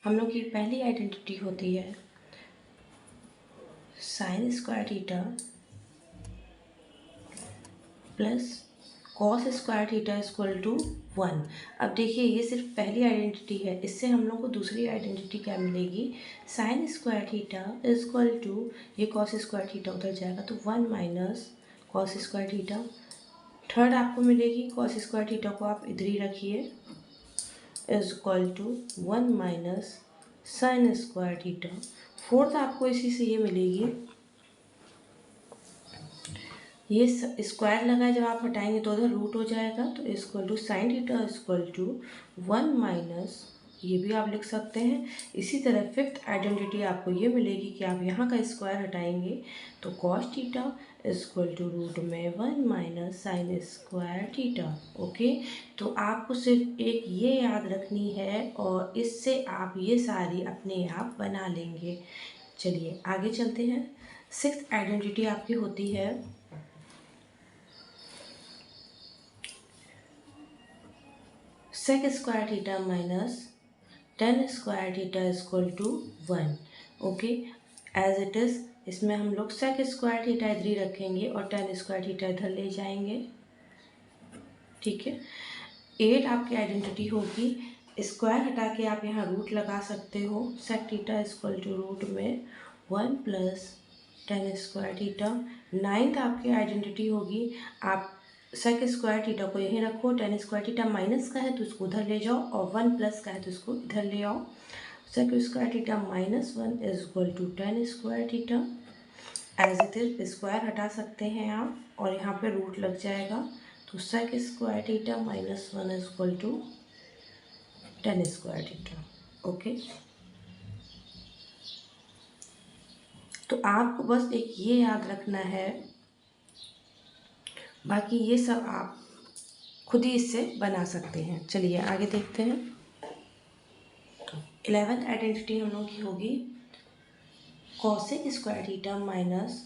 हम लोग की पहली आइडेंटिटी होती है sine square theta plus cos square theta equal to 1। अब देखिए ये सिर्फ पहली आइडेंटिटी है, इससे हम लोग को दूसरी आइडेंटिटी क्या मिलेगी, sine square theta equal to ये कॉस स्क्वायर थीटा उधर जाएगा तो 1 minus cos square theta. Third आपको मिलेगी कॉस स्क्वायर थीटा को आप इधर ही रखिए is equal to 1 minus sine square theta. Fourth आपको इसी से ये मिलेगी, ये स्क्वायर लगा है, जब आप हटाएंगे तो उधर रूट हो जाएगा तो equal to sine theta equal to 1 minus, ये भी आप लिख सकते हैं। इसी तरह फिफ्थ आइडेंटिटी आपको ये मिलेगी कि आप यहाँ का स्क्वायर हटाएंगे तो cos theta equal to root में 1 minus sine square theta. Okay, तो आपको सिर्फ एक ये याद रखनी है और इससे आप ये सारी अपने आप बना लेंगे। चलिए आगे चलते हैं। सिक्स्थ आइडेंटिटी आपकी होती है sec square theta minus tan square theta equal to 1। Okay, as it is इसमें हम लोग सेक स्क्वायर थीटा इधर ही रखेंगे और टेन स्क्वायर थीटा इधर ले जाएंगे। ठीक है, 8 आपकी आइडेंटिटी होगी, स्क्वायर हटा के आप यहाँ रूट लगा सकते हो, sec theta equal to root में 1 plus ten square theta. 9th आपकी आइडेंटिटी होगी, आप सेक स्क्वायर थीटा को यहीं रखो, टेन स्क्वायर थीटा माइनस का है तो इसको उधर ले जाओ और 1 प्लस का है तो इसको इधर ले आओ। Sec square theta minus 1 is equal to tan square theta. As it is square हटा सकते हैं आप और यहाँ पे रूट लग जाएगा तो sec square theta minus 1 is equal to tan square theta. Okay, तो आपको बस एक ये याद रखना है, बाकी ये सब आप खुद ही इससे बना सकते हैं। चलिए आगे देखते हैं। 11th आइडेंटिटी हम लोग की होगी cosec square theta minus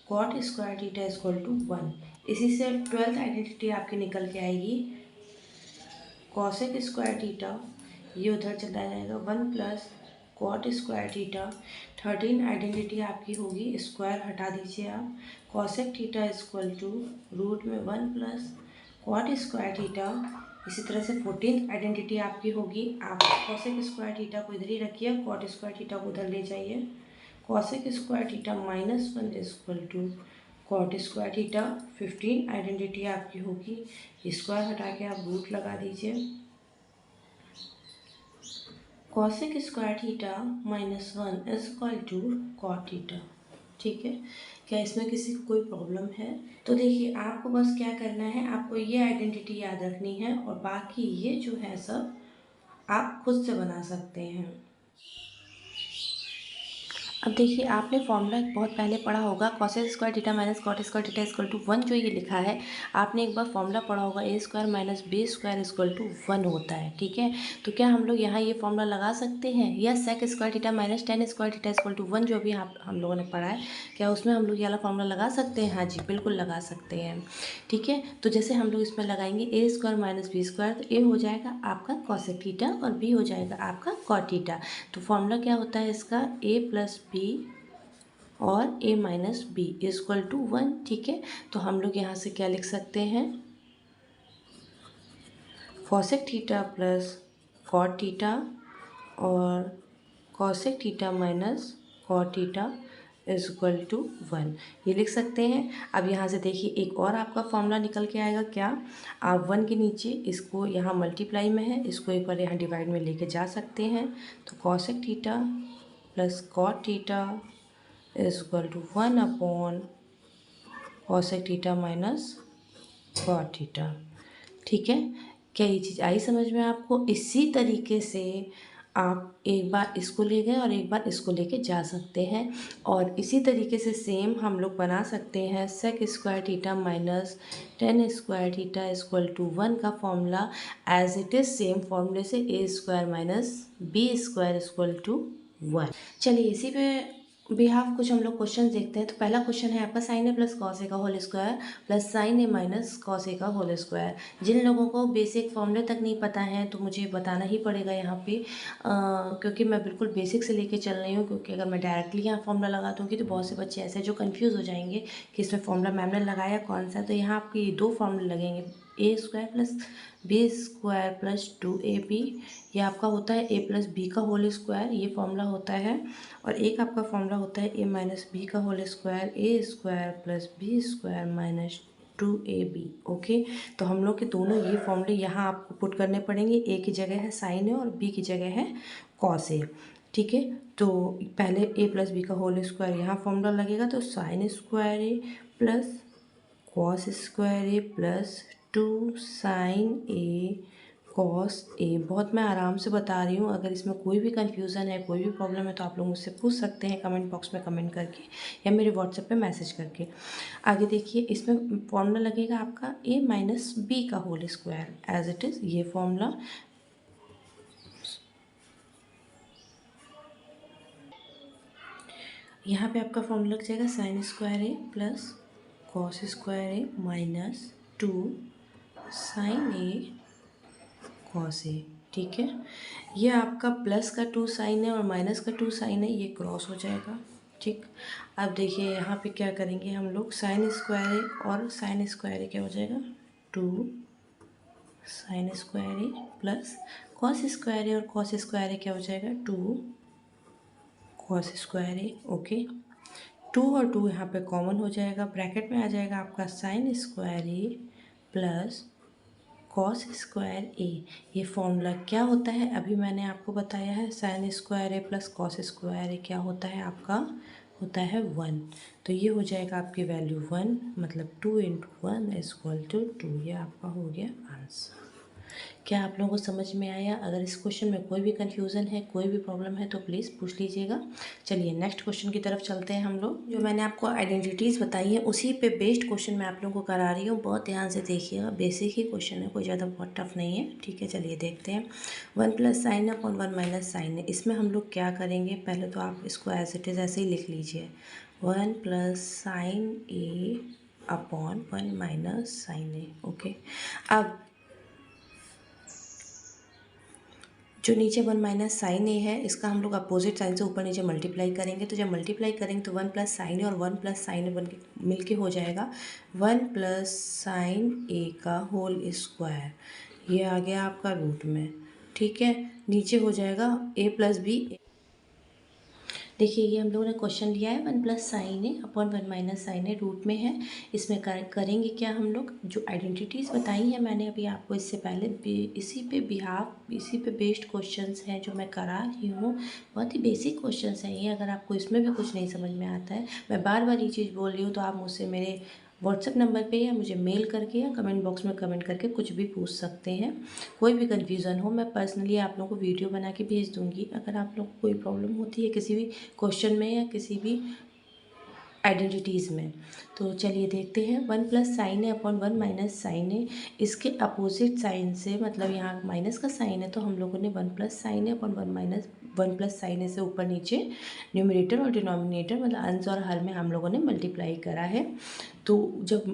cot square theta equal to 1। इसी से 12th आइडेंटिटी आपकी निकल के आएगी कॉसेक स्क्वायर थीटा, ये उधर चला जाएगा 1 plus cot square theta. 13 identity आपकी होगी, स्क्वायर हटा दीजिए आप, cosec theta equal to root में 1 प्लस कॉट स्क्वायर थीटा। इसी तरह से 14th आइडेंटिटी आपकी होगी, आप कॉसेक स्क्वायर थीटा को इधर ही रखिए, कॉट स्क्वायर थीटा को उधर ले जाइए, cosec square theta minus 1 equal to cot square theta. 15 identity आपकी होगी, स्क्वायर हटा के आप रूट लगा दीजिए, cosec square theta minus 1 is equal to cot theta. ठीक है, क्या इसमें किसी को कोई प्रॉब्लम है? तो देखिए आपको बस क्या करना है, आपको ये आइडेंटिटी याद रखनी है और बाकी ये जो है सब आप खुद से बना सकते हैं। अब देखिए आपने फॉर्मूला बहुत पहले पढ़ा होगा, cosec square theta minus cot square theta equal to 1, जो ये लिखा है आपने एक बार फॉर्मूला पढ़ा होगा, A square minus B square equal to 1 होता है। ठीक है, तो क्या हम लोग यहाँ ये फॉर्मूला लगा सकते हैं, या sec square theta minus tan square theta equal to 1 जो भी हम लोगों ने पढ़ा है, क्या उसमें हम लोग ये वाला फॉर्मूला लगा सकते हैं? हाँ जी, बिल्कुल लगा सकते हैं। ठीक है, तो जैसे हम लोग इसमें लगाएंगे ए स्क्वायर माइनस बी स्क्वायर, तो ए हो जाएगा आपका कॉसेक थीटा और बी हो जाएगा आपका कॉट थीटा। तो फॉर्मूला क्या होता है इसका, ए प्लस बी और a minus B equal to 1। ठीक है, तो हम लोग यहाँ से क्या लिख सकते हैं, cosec theta plus cot theta और cosec theta minus cot theta is equal to 1, ये लिख सकते हैं। अब यहाँ से देखिए एक और आपका फॉर्मूला निकल के आएगा, क्या आप 1 के नीचे इसको यहाँ मल्टीप्लाई में है, इसको एक बार यहाँ डिवाइड में लेके जा सकते हैं, तो cosec theta plus cot theta is equal to 1 upon cosec theta minus cot theta. ठीक है, क्या ये चीज़ आई समझ में आपको? इसी तरीके से आप एक बार इसको ले गए और एक बार इसको लेके जा सकते हैं, और इसी तरीके से सेम हम लोग बना सकते हैं sec square theta minus tan square theta equal to 1 का formula as it is same फॉर्मूले से A square minus B square equal to 1। चलिए इसी पे बिहाफ कुछ हम लोग क्वेश्चन देखते हैं। तो पहला क्वेश्चन है आपका sign A plus cos A का whole square plus sign A minus cos A का होल स्क्वायर। जिन लोगों को बेसिक फॉर्मूले तक नहीं पता है तो मुझे बताना ही पड़ेगा यहाँ पे, क्योंकि मैं बिल्कुल बेसिक से लेके चल रही हूँ। क्योंकि अगर मैं डायरेक्टली यहाँ फॉर्मूला लगा दूँगी तो बहुत से बच्चे ऐसे जो कन्फ्यूज़ हो जाएंगे कि इसमें फॉर्मूला मैम ने लगाया कौन सा। तो यहाँ आपके ये दो फॉर्मूले लगेंगे, A square plus B square plus 2ab, ये आपका होता है ए प्लस बी का होल स्क्वायर, ये फॉर्मूला होता है। और एक आपका फॉर्मूला होता है ए माइनस बी का whole square, A square plus B square minus 2ab। Okay, तो हम लोग के दोनों ये फॉर्मूले यहाँ आपको पुट करने पड़ेंगे। ए की जगह है साइन ए और बी की जगह है कॉस ए। ठीक है, तो पहले ए प्लस बी का होल स्क्वायर यहाँ फॉर्मूला लगेगा, तो sine square A plus cos square A plus 2 sine A cos ए। बहुत मैं आराम से बता रही हूँ, अगर इसमें कोई भी कन्फ्यूज़न है, कोई भी प्रॉब्लम है तो आप लोग मुझसे पूछ सकते हैं कमेंट बॉक्स में कमेंट करके या मेरे व्हाट्सएप पे मैसेज करके। आगे देखिए, इसमें फॉर्मूला लगेगा आपका ए माइनस बी का whole square as it is, ये फॉर्मूला। यहाँ पे आपका फॉर्मूला लग जाएगा sine square A plus cos square A minus 2 sine A cos A. ठीक है, ये आपका प्लस का 2 साइन है और माइनस का 2 साइन है, ये क्रॉस हो जाएगा। ठीक, अब देखिए यहाँ पे क्या करेंगे हम लोग, साइन स्क्वायर ए और साइन स्क्वायर ए क्या हो जाएगा, 2 sign square A plus cos square ए और कॉस स्क्वायर ए क्या हो जाएगा, 2 कॉस स्क्वायर ए। ओके, 2 और 2 यहाँ पे कॉमन हो जाएगा, ब्रैकेट में आ जाएगा आपका sign square A plus cos square ए। ये फॉर्मूला क्या होता है अभी मैंने आपको बताया है, sine square A plus cos square ए क्या होता है आपका, होता है 1। तो ये हो जाएगा आपकी वैल्यू 1, मतलब 2 इंटू 1 इक्वल टू 2। ये आपका हो गया आंसर। क्या आप लोगों को समझ में आया? अगर इस क्वेश्चन में कोई भी कन्फ्यूज़न है, कोई भी प्रॉब्लम है तो प्लीज़ पूछ लीजिएगा। चलिए नेक्स्ट क्वेश्चन की तरफ चलते हैं हम लोग। जो मैंने आपको आइडेंटिटीज़ बताई है उसी पे बेस्ड क्वेश्चन मैं आप लोगों को करा रही हूँ, बहुत ध्यान से देखिएगा। बेसिक ही क्वेश्चन है, कोई ज़्यादा बहुत टफ नहीं है। ठीक है, चलिए देखते हैं। 1 plus sine upon 1 minus sine है, इसमें हम लोग क्या करेंगे, पहले तो आप इसको एज इट इज़ ऐसे ही लिख लीजिए, 1 प्लस साइन ए अपॉन 1 माइनस साइन ए। ओके, अब जो नीचे 1 माइनस साइन ए है, इसका हम लोग अपोजिट साइन से ऊपर नीचे मल्टीप्लाई करेंगे। तो जब मल्टीप्लाई करेंगे तो 1 प्लस साइन ए और 1 प्लस साइन ए बन के मिल के हो जाएगा 1 प्लस साइन ए का होल स्क्वायर। ये आ गया आपका रूट में। ठीक है, नीचे हो जाएगा ए प्लस बी। देखिए ये हम लोगों ने क्वेश्चन लिया है, 1 प्लस साइन ए अपॉन 1 माइनस साइन ए रूट में है। इसमें करेंगे क्या हम लोग, जो आइडेंटिटीज़ बताई हैं मैंने अभी आपको इससे पहले, इसी पे बिहाफ, इसी पे बेस्ड क्वेश्चंस हैं जो मैं करा रही हूँ। बहुत ही बेसिक क्वेश्चंस हैं ये। अगर आपको इसमें भी कुछ नहीं समझ में आता है, मैं बार बार ये चीज़ बोल रही हूँ, तो आप मुझसे मेरे व्हाट्सएप नंबर पे या मुझे मेल करके या कमेंट बॉक्स में कमेंट करके कुछ भी पूछ सकते हैं। कोई भी कन्फ्यूज़न हो, मैं पर्सनली आप लोगों को वीडियो बना के भेज दूँगी। अगर आप लोग को कोई प्रॉब्लम होती है किसी भी क्वेश्चन में या किसी भी आइडेंटिटीज़ में, तो चलिए देखते हैं। 1 प्लस साइन है अपॉन 1 माइनस साइन है, इसके अपोजिट साइन से, मतलब यहाँ माइनस का साइन है तो हम लोगों ने 1 प्लस साइन है अपॉन 1 प्लस साइन है से ऊपर नीचे न्यूमरेटर और डिनोमिनेटर, मतलब अंश और हर में हम लोगों ने मल्टीप्लाई करा है। तो जब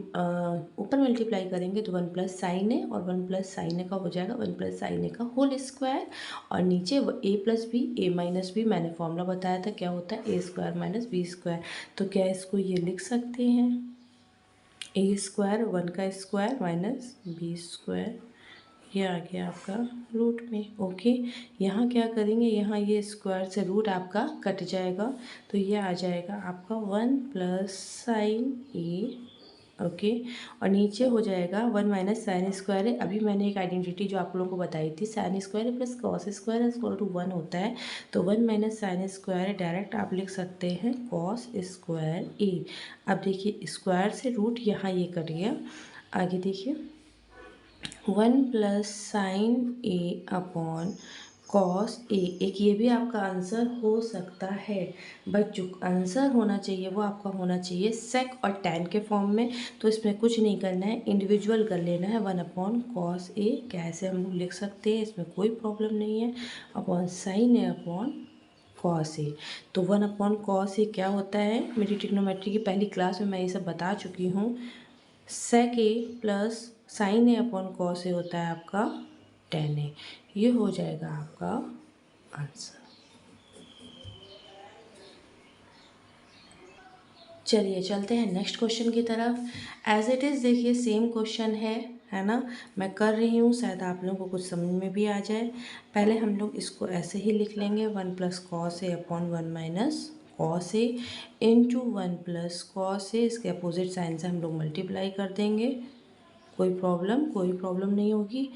ऊपर मल्टीप्लाई करेंगे तो 1 प्लस साइन है और 1 प्लस साइन है का हो जाएगा 1 प्लस साइन है का होल स्क्वायर। और नीचे A plus B, A minus B, मैंने फॉर्मूला बताया था क्या होता है, A square minus B square. तो क्या इसको ये लिख सकते हैं, ए स्क्वायर 1 का स्क्वायर माइनस बी स्क्वायर, ये आ गया आपका रूट में। ओके, यहाँ क्या करेंगे, यहाँ ये स्क्वायर से रूट आपका कट जाएगा, तो ये आ जाएगा आपका 1 प्लस साइन ए। ओके, और नीचे हो जाएगा 1 माइनस साइन स्क्वायर है। अभी मैंने एक आइडेंटिटी जो आप लोगों को बताई थी, sine square plus cos square equal to 1 होता है। तो 1 माइनस साइन स्क्वायर डायरेक्ट आप लिख सकते हैं कॉस स्क्वायर ए। अब देखिए स्क्वायर से रूट यहाँ ये कट गया। आगे देखिए 1 plus sign A upon cos A. एक ये भी आपका आंसर हो सकता है, बट जो आंसर होना चाहिए वो आपका होना चाहिए सेक और टैन के फॉर्म में। तो इसमें कुछ नहीं करना है, इंडिविजुअल कर लेना है। 1 अपॉन कॉस ए कैसे हम लोग लिख सकते हैं, इसमें कोई प्रॉब्लम नहीं है, upon sine A upon cos A. तो 1 कॉस ए क्या होता है, मेरी ट्रिग्नोमेट्री की पहली क्लास में मैं ये सब बता चुकी हूँ। सेक ए plus sign A upon cos A होता है आपका टेन ए। ये हो जाएगा आपका आंसर। चलिए चलते हैं नेक्स्ट क्वेश्चन की तरफ। एज इट इज़ देखिए सेम क्वेश्चन है ना। मैं कर रही हूँ, शायद आप लोगों को कुछ समझ में भी आ जाए। पहले हम लोग इसको ऐसे ही लिख लेंगे, 1 plus cos A upon 1 minus cos A into 1 plus cos ए। इसके अपोजिट साइन से हम लोग मल्टीप्लाई कर देंगे, कोई प्रॉब्लम नहीं होगी।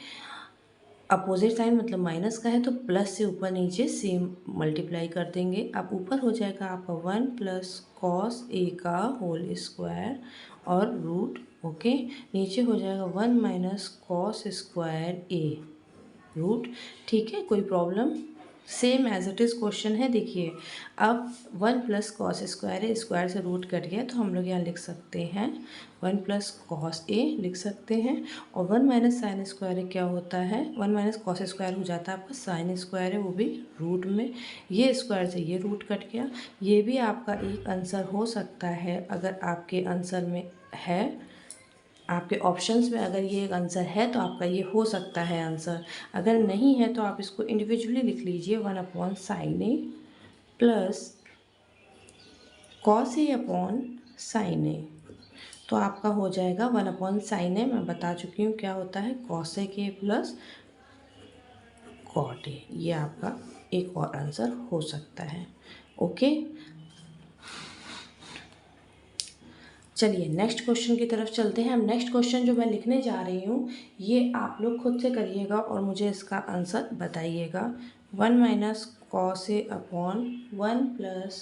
अपोजिट साइन मतलब माइनस का है तो प्लस से ऊपर नीचे सेम मल्टीप्लाई कर देंगे। अब ऊपर हो जाएगा आपका 1 प्लस कॉस ए का होल स्क्वायर और रूट, ओके। नीचे हो जाएगा 1 minus cos square A root, ठीक है, कोई problem. Same as it is question है। देखिए अब 1 प्लस कॉस स्क्वायर है, स्क्वायर से रूट कट गया तो हम लोग यहाँ लिख सकते हैं 1 प्लस कॉस ए लिख सकते हैं। और 1 माइनस साइन स्क्वायर क्या होता है, 1 माइनस कॉस स्क्वायर हो जाता है आपका साइन स्क्वायर है, वो भी रूट में। ये स्क्वायर से ये रूट कट गया। ये भी आपका एक आंसर हो सकता है, अगर आपके आंसर में है, आपके ऑप्शंस में अगर ये एक आंसर है तो आपका ये हो सकता है आंसर। अगर नहीं है तो आप इसको इंडिविजुअली लिख लीजिए, 1 अपॉन साइन ए प्लस कॉस ए अपॉन साइन ए। तो आपका हो जाएगा 1 अपॉन साइन ए, मैं बता चुकी हूँ क्या होता है, cosec A plus cot A. ये आपका एक और आंसर हो सकता है, ओके। चलिए नेक्स्ट क्वेश्चन की तरफ चलते हैं। अब नेक्स्ट क्वेश्चन जो मैं लिखने जा रही हूँ ये आप लोग खुद से करिएगा और मुझे इसका आंसर बताइएगा। 1 minus cos A upon 1 plus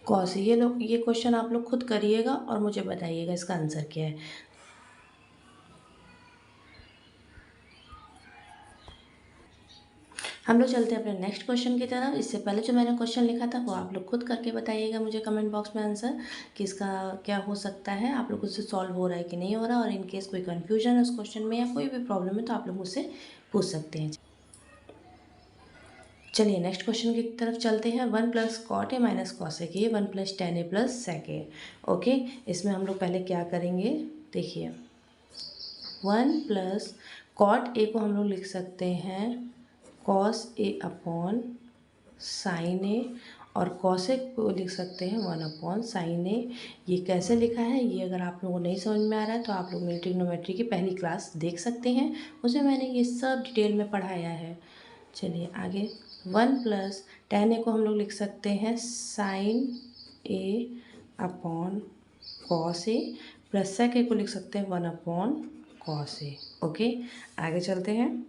cos ए। ये क्वेश्चन आप लोग खुद करिएगा और मुझे बताइएगा इसका आंसर क्या है। हम लोग चलते हैं अपने नेक्स्ट क्वेश्चन की तरफ। इससे पहले जो मैंने क्वेश्चन लिखा था वो आप लोग खुद करके बताइएगा मुझे कमेंट बॉक्स में आंसर कि इसका क्या हो सकता है, आप लोग उससे सॉल्व हो रहा है कि नहीं हो रहा। और इन केस कोई कन्फ्यूजन है उस क्वेश्चन में या कोई भी प्रॉब्लम है तो आप लोग मुझसे पूछ सकते हैं। चलिए नेक्स्ट क्वेश्चन की तरफ चलते हैं। 1 plus cot A minus cosec A 1 plus tan A plus sec A, okay. इसमें हम लोग पहले क्या करेंगे, देखिए 1 प्लस कॉट ए को हम लोग लिख सकते हैं कॉस ए अपॉन साइन ए और कॉसेक को लिख सकते हैं 1 अपॉन साइन ए। ये कैसे लिखा है, ये अगर आप लोगों को नहीं समझ में आ रहा है तो आप लोग मेरी ट्रिग्नोमेट्री की पहली क्लास देख सकते हैं, उसमें मैंने ये सब डिटेल में पढ़ाया है। चलिए आगे, 1 प्लस टेन ए को हम लोग लिख सकते हैं sign A upon cos A plus sec ए को लिख सकते हैं 1 अपॉन कॉस ए, ओके। आगे चलते हैं,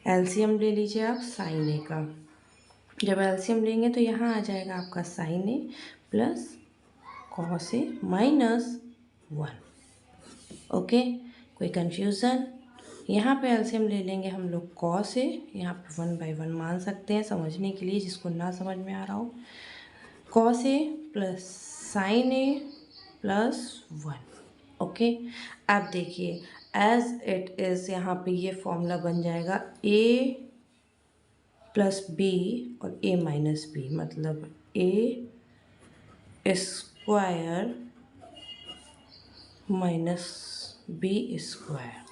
एलसीएम ले लीजिए आप साइन ए का। जब एलसीएम लेंगे तो यहाँ आ जाएगा आपका sign A plus cos A minus 1, okay. कोई कन्फ्यूज़न, यहाँ पे एलसीएम ले लेंगे हम लोग कॉस ए, यहाँ पे 1 बाई 1 मान सकते हैं समझने के लिए, जिसको ना समझ में आ रहा हो। Cos A plus sign A plus 1, okay. अब देखिए एज इट इज़ यहाँ पे ये फॉर्मूला बन जाएगा ए प्लस बी और ए माइनस बी, मतलब A square minus B square,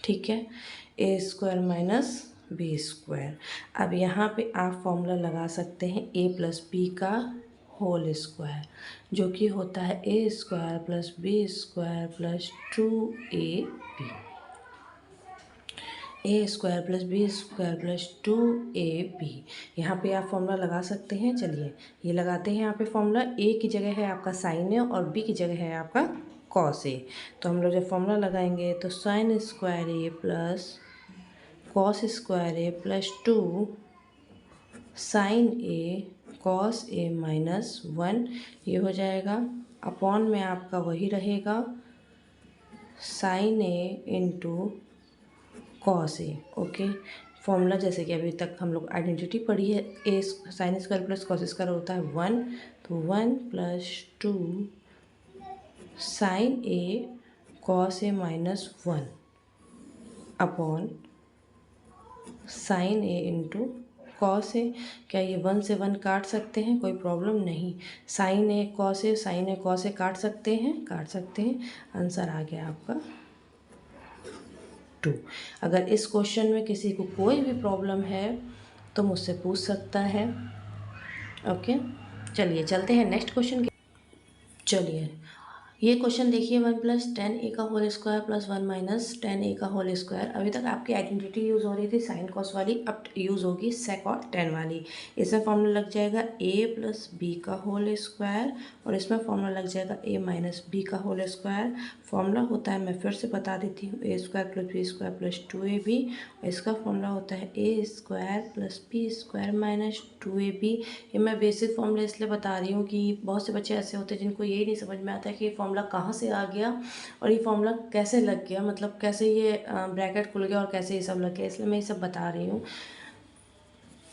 ठीक है, A square minus B square. अब यहाँ पे आप फॉर्मूला लगा सकते हैं ए प्लस बी का होल स्क्वायर, जो कि होता है A square plus B square plus 2ab, A square plus B square plus 2ab। यहाँ पे आप फॉर्मूला लगा सकते हैं। चलिए ये लगाते हैं यहाँ पे फॉर्मूला। ए की जगह है आपका साइन ए और बी की जगह है आपका कॉस ए। तो हम लोग जब फॉर्मूला लगाएंगे तो sine square A plus cos square A plus 2 sine A cos A minus 1, ये हो जाएगा। अपॉन में आपका वही रहेगा sine A into cos A, okay. Formula जैसे कि अभी तक हम लोग आइडेंटिटी पढ़ी है, ए sine square plus cos square होता है 1, तो 1 plus 2 sine A cos A minus 1, upon sine A into cos A. क्या ये 1 से 1 काट सकते हैं? कोई प्रॉब्लम नहीं। Sign A cos A, sign A cos ए काट सकते हैं, काट सकते हैं। आंसर आ गया आपका 2। अगर इस क्वेश्चन में किसी को कोई भी प्रॉब्लम है तो मुझसे पूछ सकता है। ओके, चलिए चलते हैं नेक्स्ट क्वेश्चन। चलिए ये क्वेश्चन देखिए, 1 प्लस 10a का whole square plus 1 minus 10a का होल स्क्वायर। अभी तक आपकी आइडेंटिटी यूज़ हो रही थी साइन कॉस वाली, अब यूज़ होगी सेक और 10 वाली। इसमें फॉर्मूला लग जाएगा a प्लस बी का होल स्क्वायर और इसमें फॉर्मूला लग जाएगा a माइनस बी का होल स्क्वायर। फॉर्मूला होता है, मैं फिर से बता देती हूँ, a square plus B square plus 2ab। इसका फॉर्मूला होता है a square plus B square minus 2ab। ये मैं बेसिक फॉर्मूला इसलिए बता रही हूँ कि बहुत से बच्चे ऐसे होते हैं जिनको यही नहीं समझ में आता है कि ये फॉर्मूला कहाँ से आ गया और ये फॉर्मूला कैसे लग गया, मतलब कैसे ये ब्रैकेट खुल गया और कैसे ये सब लग गया, इसलिए मैं ये सब बता रही हूँ।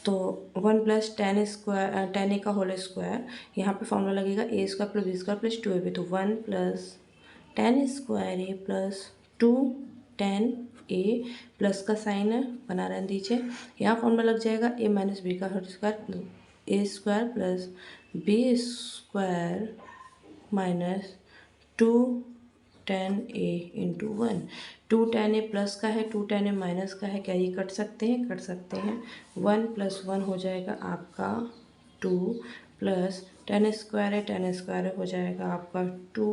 तो 1 प्लस 10 ए का होल स्क्वायर, यहाँ पे फॉर्मूला लगेगा a square plus B square plus 2ab। तो 1 plus 10 square A plus 2 10 A plus का साइन है, बना रहने दीजिए। यहाँ फॉर्मूला लग जाएगा a माइनस बी का whole square, A square plus B square minus 2 10a into 1। 2 10a plus का है, 2 10a माइनस का है, क्या ये कट सकते हैं? कट सकते हैं। 1 प्लस 1 हो जाएगा आपका 2 प्लस 10 स्क्वायर है, 10 स्क्वायर हो जाएगा आपका 2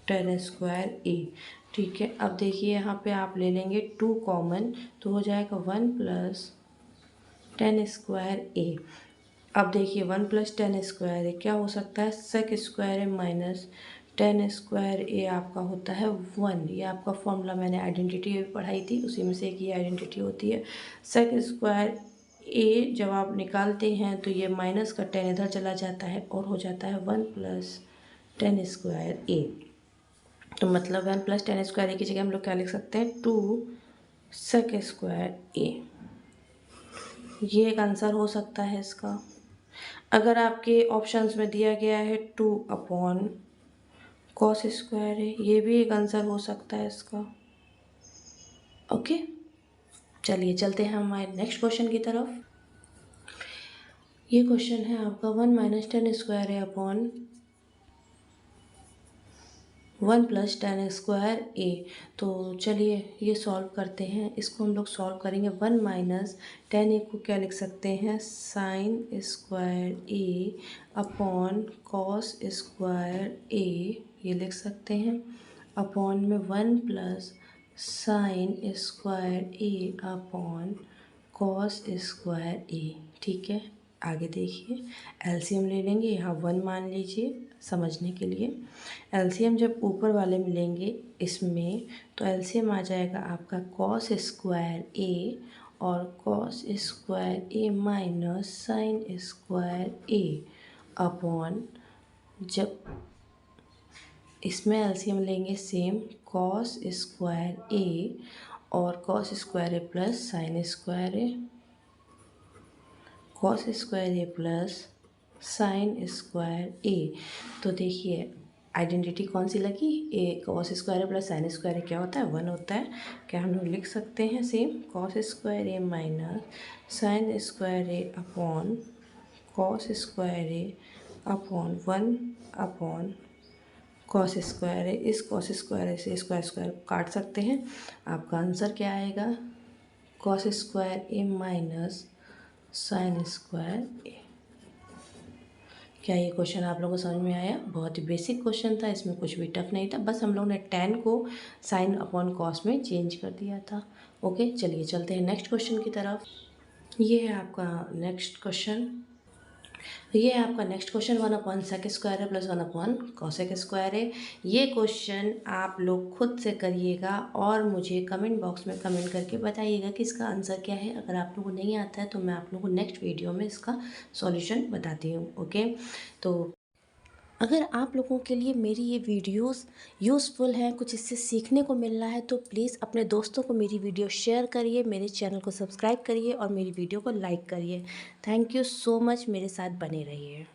10 स्क्वायर a। ठीक है, अब देखिए यहाँ पे आप ले लेंगे 2 कॉमन तो हो जाएगा 1 प्लस 10 स्क्वायर a। अब देखिए 1 प्लस 10 स्क्वायर ए क्या हो सकता है? Sec square A minus 10 square ए आपका होता है 1। ये आपका फॉर्मूला मैंने आइडेंटिटी भी पढ़ाई थी, उसी में से एक ये आइडेंटिटी होती है। सेक स्क्वायर ए जब आप निकालते हैं तो ये माइनस का 10 इधर चला जाता है और हो जाता है 1 प्लस 10 स्क्वायर ए। तो मतलब 1 प्लस 10 स्क्वायर ए की जगह हम लोग क्या लिख सकते हैं? 2 सेक स्क्वायर ए। ये एक आंसर हो सकता है इसका। अगर आपके ऑप्शंस में दिया गया है 2 अपॉन कॉस स्क्वायर है, ये भी एक आंसर हो सकता है इसका। ओके, चलिए चलते हैं हमारे नेक्स्ट क्वेश्चन की तरफ। ये क्वेश्चन है आपका 1 माइनस 10 स्क्वायर है अपॉन 1 प्लस 10 स्क्वायर ए। तो चलिए ये सॉल्व करते हैं। इसको हम लोग सॉल्व करेंगे। 1 माइनस 10 ए को क्या लिख सकते हैं? साइन स्क्वायर ए अपॉन कॉस स्क्वायर ए, ये लिख सकते हैं। अपॉन में 1 प्लस साइन स्क्वायर ए अपॉन कॉस स्क्वायर ए। ठीक है, आगे देखिए एलसीएम ले लेंगे। यहाँ 1 मान लीजिए समझने के लिए। एलसीएम जब ऊपर वाले में लेंगे इसमें तो एलसीएम आ जाएगा आपका कॉस स्क्वायर ए और cos square A minus sine square A upon, जब इसमें एलसीएम लेंगे सेम कॉस स्क्वायर ए और cos square A plus sign square A, cos square A plus sign square ए। तो देखिए आइडेंटिटी कौन सी लगी? ए cos square A plus sign square ए क्या होता है? 1 होता है। क्या हम लोग लिख सकते हैं same cos square A minus sine square A upon cos square A upon 1 upon cos square ए। इस कॉस स्क्वायर से स्क्वायर स्क्वायर काट सकते हैं। आपका आंसर क्या आएगा? Cos square A minus sine square ए। क्या ये क्वेश्चन आप लोगों को समझ में आया? बहुत ही बेसिक क्वेश्चन था, इसमें कुछ भी टफ नहीं था, बस हम लोग ने 10 को साइन अपॉन कॉस में चेंज कर दिया था। ओके, चलिए चलते हैं नेक्स्ट क्वेश्चन की तरफ। ये है आपका नेक्स्ट क्वेश्चन। ये है आपका next question 1 upon sec square है प्लस 1 अपॉन कॉसेक स्क्वायर है। ये क्वेश्चन आप लोग खुद से करिएगा और मुझे कमेंट बॉक्स में कमेंट करके बताइएगा कि इसका आंसर क्या है। अगर आप लोगों को नहीं आता है तो मैं आप लोगों को नेक्स्ट वीडियो में इसका सॉल्यूशन बताती हूँ। ओके, तो अगर आप लोगों के लिए मेरी ये वीडियोस यूज़फुल हैं, कुछ इससे सीखने को मिल रहा है, तो प्लीज़ अपने दोस्तों को मेरी वीडियो शेयर करिए, मेरे चैनल को सब्सक्राइब करिए और मेरी वीडियो को लाइक करिए। थैंक यू सो मच, मेरे साथ बने रहिए।